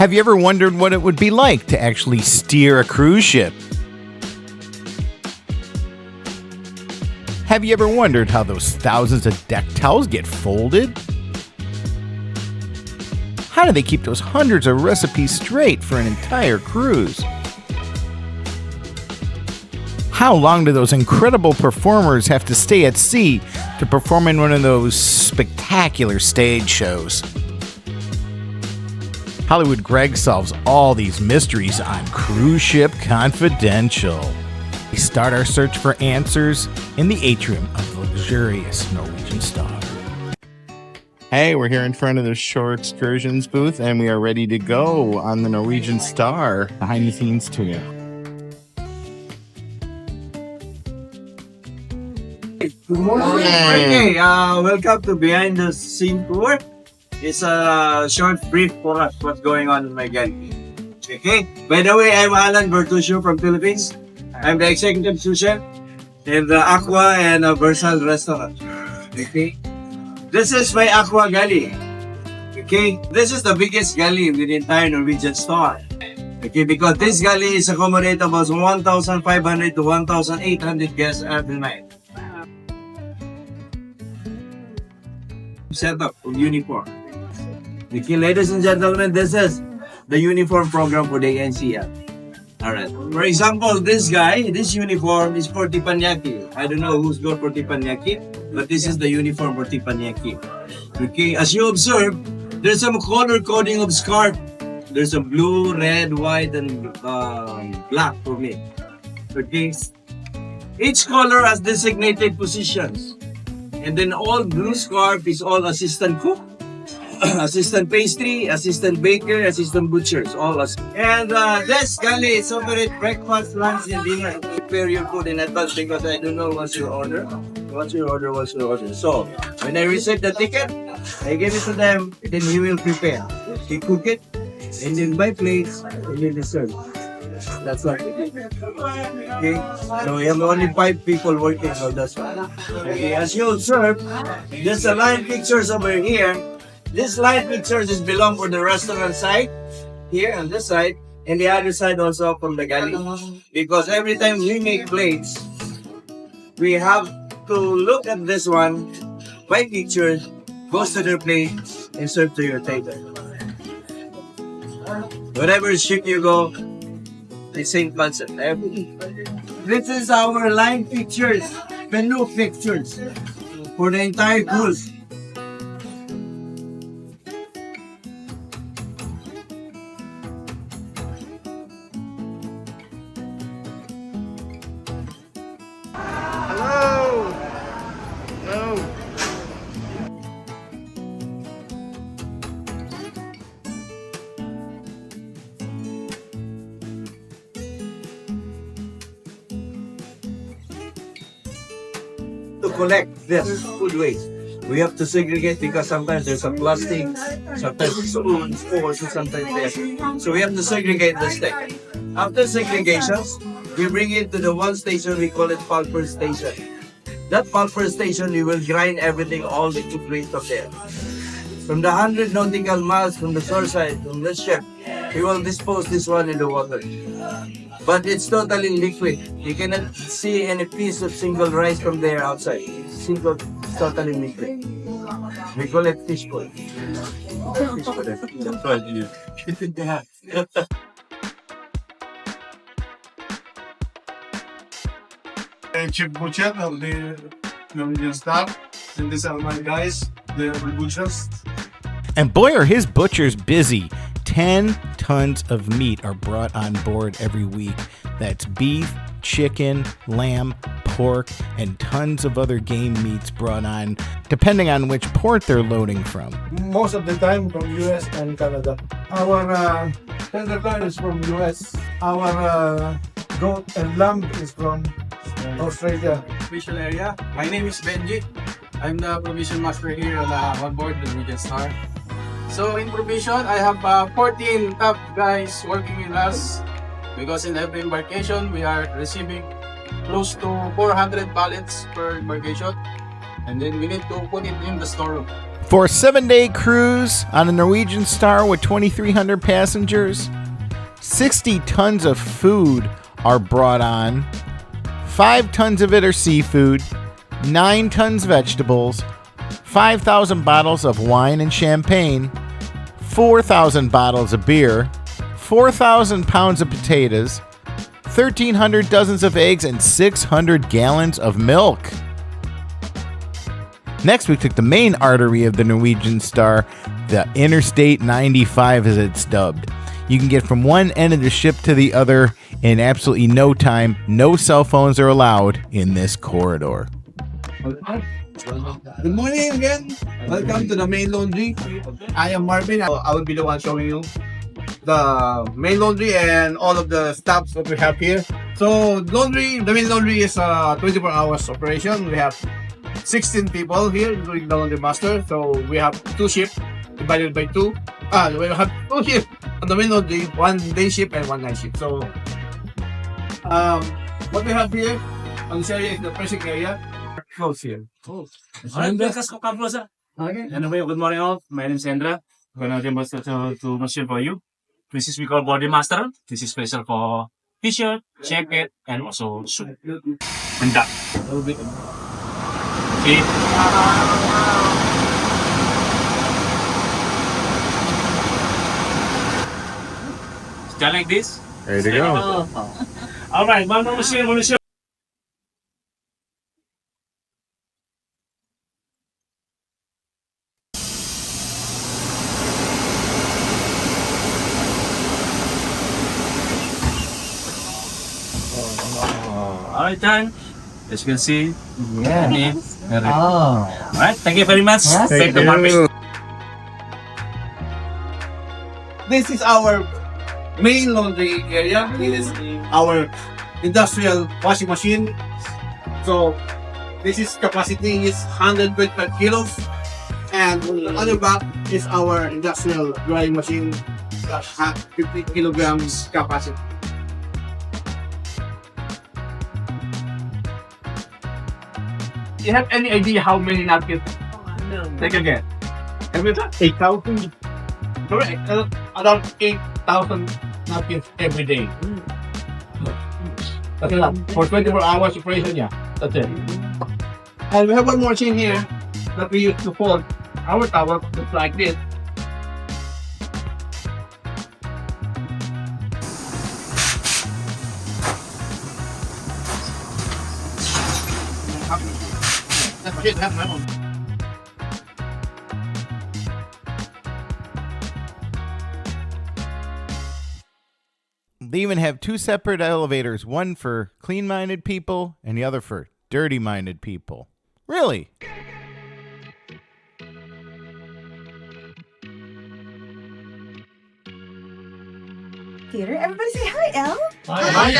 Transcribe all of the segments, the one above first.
Have you ever wondered what it would be like to actually steer a cruise ship? Have you ever wondered how those thousands of deck towels get folded? How do they keep those hundreds of recipes straight for an entire cruise? How long do those incredible performers have to stay at sea to perform in one of those spectacular stage shows? Hollywood Greg solves all these mysteries on Cruise Ship Confidential. We start our search for answers in the atrium of the luxurious Norwegian Star. Hey, we're here in front of the Shore Excursions booth, and we are ready to go on the Norwegian Star. Behind the scenes to you. Good morning. Okay, welcome to Behind the Scene Tour. It's a short brief for us what's going on in my galley. Okay, by the way, I'm Alan Bertuccio from Philippines. I'm the executive sous chef in the Aqua and Versal restaurant. Okay, this is my Aqua Galley. Okay, this is the biggest galley in the entire Norwegian Star. Okay, because this galley is accommodate about 1,500 to 1,800 guests every night. Setup of uniform. Okay, ladies and gentlemen, this is the uniform program for the NCL. Alright. For example, this uniform is for Teppanyaki. I don't know who's going for Teppanyaki, but this is the uniform for Teppanyaki. Okay, as you observe, there's some color coding of scarf. There's a blue, red, white, and black for me. Okay. Each color has designated positions. And then all blue scarf is all assistant cook, assistant pastry, assistant baker, assistant butchers, all us. And this galley is operate breakfast, lunch, and dinner. Prepare your food in advance because I don't know what's your order. What's your order? So, when I receive the ticket, I give it to them, and then he will prepare. He cook it, and then buy plates, and then they serve. That's what we do. Okay, so we have only 5 people working on this one. Okay, as you observe, there's a line pictures over here. This line pictures is belong for the restaurant side, here on this side, and the other side also from the galley. Because every time we make plates, we have to look at this one, buy pictures, goes to their plate, and serve to your table. Whatever ship you go, the same concept. This is our line pictures, menu pictures for the entire cruise. Hello! Hello! To collect this food waste, we have to segregate because sometimes there's a plastic, sometimes spoons, forks, sometimes there. So we have to segregate this thing. After segregations, we bring it to the one station, we call it pulper station. That pulper station, we will grind everything, all the food waste of there. From the 100 nautical miles from the shore side, from the ship, we will dispose this one in the water. But it's totally liquid. You cannot see any piece of single rice from there outside. It's totally liquid. We call it fish bowl. Fish bowl. That's what you do. Chief Butcher of the Norwegian Star, and these are my guys, the butchers. And boy, are his butchers busy. 10 tons of meat are brought on board every week. That's beef, chicken, lamb, pork, and tons of other game meats brought on, depending on which port they're loading from. Most of the time from US and Canada. Our tenderloin is from US. Our goat and lamb is from Australia. Official area. My name is Benji. I'm the provision master here on board the Norwegian Star. So in provision, I have 14 top guys working with us because in every embarkation we are receiving close to 400 pallets per embarkation, and then we need to put it in the storeroom. For a 7-day cruise on a Norwegian Star with 2,300 passengers, 60 tons of food are brought on. 5 tons of it are seafood, 9 tons vegetables, 5,000 bottles of wine and champagne, 4,000 bottles of beer, 4,000 pounds of potatoes, 1,300 dozens of eggs, and 600 gallons of milk. Next, we took the main artery of the Norwegian Star, the Interstate 95 as it's dubbed. You can get from one end of the ship to the other in absolutely no time. No cell phones are allowed in this corridor. Good morning again. Welcome to the main laundry. I am Marvin. I will be the one showing you the main laundry and all of the stuff that we have here. So the main laundry is a 24 hours operation. We have 16 people here doing the laundry master. So we have 2 shifts divided by 2. We have 2 shifts on the main laundry, 1 day shift and 1 night shift. So what we have here on this area is the pressing area. Close here. Okay. Anyway, good morning all. My name is Sandra. I'm going to demonstrate to machine for you. This is we call body master. This is special for t-shirt, jacket, and also suit. And that. Okay. Just like this. Ready to go. All right, one more machine. All right, done. As you can see. Yeah. All right, thank you very much. Thank you. This is our main laundry area. This is our industrial washing machine. So this is capacity is 125 kilos. And on the other back is our industrial drying machine that has 50 kilograms capacity. You have any idea how many napkins? No. Take again. Every time? 8,000. Correct. Around 8,000 napkins every day. That's enough. For 24 hours operation, yeah. That's it. And we have one more machine here that we use to fold our towel just like this. They even have 2 separate elevators, one for clean-minded people and the other for dirty-minded people. Really? Theater. Everybody say hi, Elle. Hi,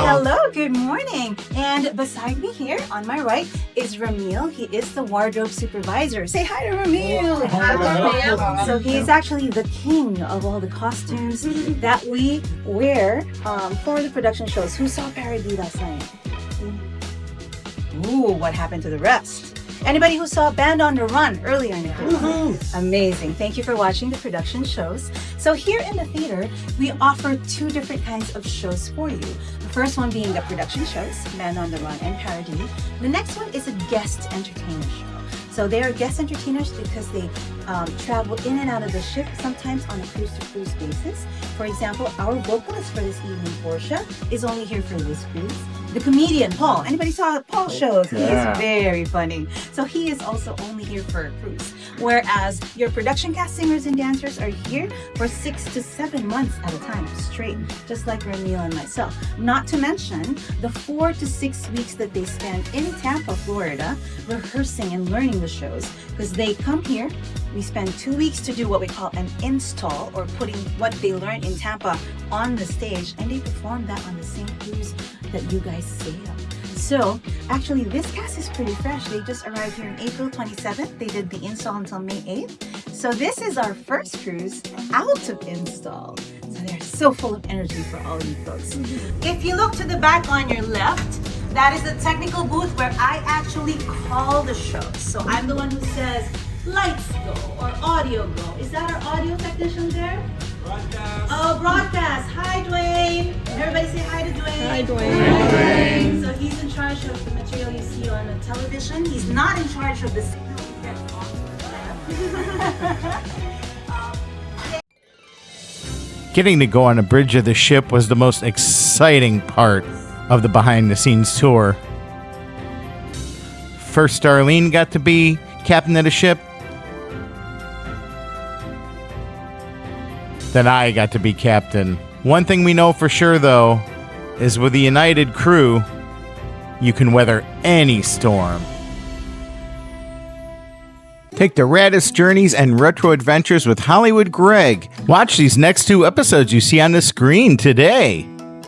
Hello, good morning. And beside me here on my right is Ramil. He is the wardrobe supervisor. Say hi to Ramil. Hi, so he is actually the king of all the costumes that we wear for the production shows. Who saw Parody last night? Ooh, what happened to the rest? Anybody who saw Band on the Run earlier in the cruise? Amazing. Thank you for watching the production shows. So here in the theater, we offer 2 different kinds of shows for you. The first one being the production shows, Band on the Run and Parody. The next one is a guest entertainer show. So they are guest entertainers because they travel in and out of the ship, sometimes on a cruise-to-cruise basis. For example, our vocalist for this evening, Portia, is only here for this cruise. The comedian, Paul. Anybody saw Paul's shows? He is very funny. So he is also only here for a cruise. Whereas your production cast singers and dancers are here for 6 to 7 months at a time, straight, just like Ramil and myself. Not to mention the 4 to 6 weeks that they spend in Tampa, Florida, rehearsing and learning the shows. Because they come here, we spend 2 weeks to do what we call an install, or putting what they learn in Tampa on the stage, and they perform that on the same cruise that you guys sail. So actually this cast is pretty fresh. They just arrived here on April 27th. They did the install until May 8th. So this is our first cruise out of install. So they're so full of energy for all you folks. If you look to the back on your left, that is the technical booth where I actually call the shows. So I'm the one who says, lights go or audio go? Is that our audio technician there? Broadcast. Oh, broadcast. Hi, Dwayne. Everybody say hi to Dwayne. Hi, Dwayne. Hi, Dwayne. So he's in charge of the material you see on the television. He's not in charge of the signal we get off the lab. Getting to go on a bridge of the ship was the most exciting part of the behind-the-scenes tour. First, Darlene got to be captain of the ship. Then I got to be captain. One thing we know for sure, though, is with the United crew, you can weather any storm. Take the raddest journeys and retro adventures with Hollywood Greg. Watch these next 2 episodes you see on the screen today.